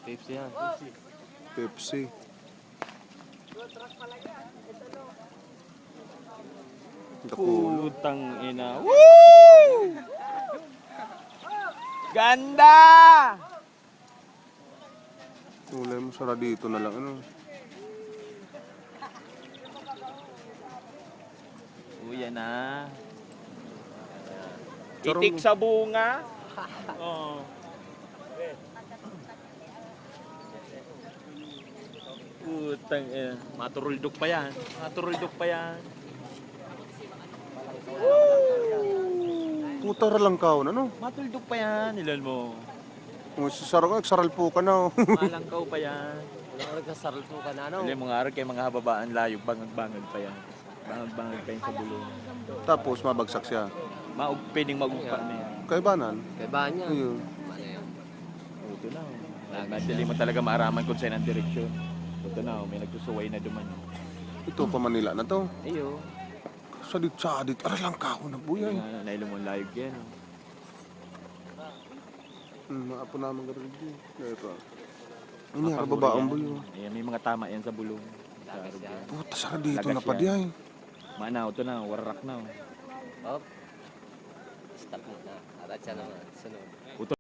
Pepsi yan. Pepsi. Dakulo. Putang ina. Woo! Ganda! Ulay mo, sara dito na lang. Ano? Uy, yan na. Charong- Itik sa bunga. Oh. Putang ina. Maturuldok pa yan. Maturuldok pa yan. Puta lang kaon, ano? Matuldok pa yan. Ilan mo. Kung saral po ka na. Malangkaw pa yan. Wala ko nagkasarol po ka na, ano? Ilan mga araw kay mga hababaan layog. Bangag-bangag pa yan. Bangag-bangag pa yan sa bulong. Tapos mabagsak siya. Pwedeng magugpa na yan. Kaibanan. Kay ba niya? Ayun. Ano yan? Ito na. Madali mo talaga maaraman kung saan ang direksyon. Ito na, may nagsusuway na duman. Ito pa Manila na to. Ayo. Sadit. Aral lang kaon na po yan. Nailo mo layog yan. Maapo naman ganun din. Ito. Ini baba ang buyo. Ayan, may mga tama yan sa bulong. Puta, sara dito Lagas na pa yan. di ay. Manaw, ito na, wararak na. Stop na. Arat siya naman. Sunod.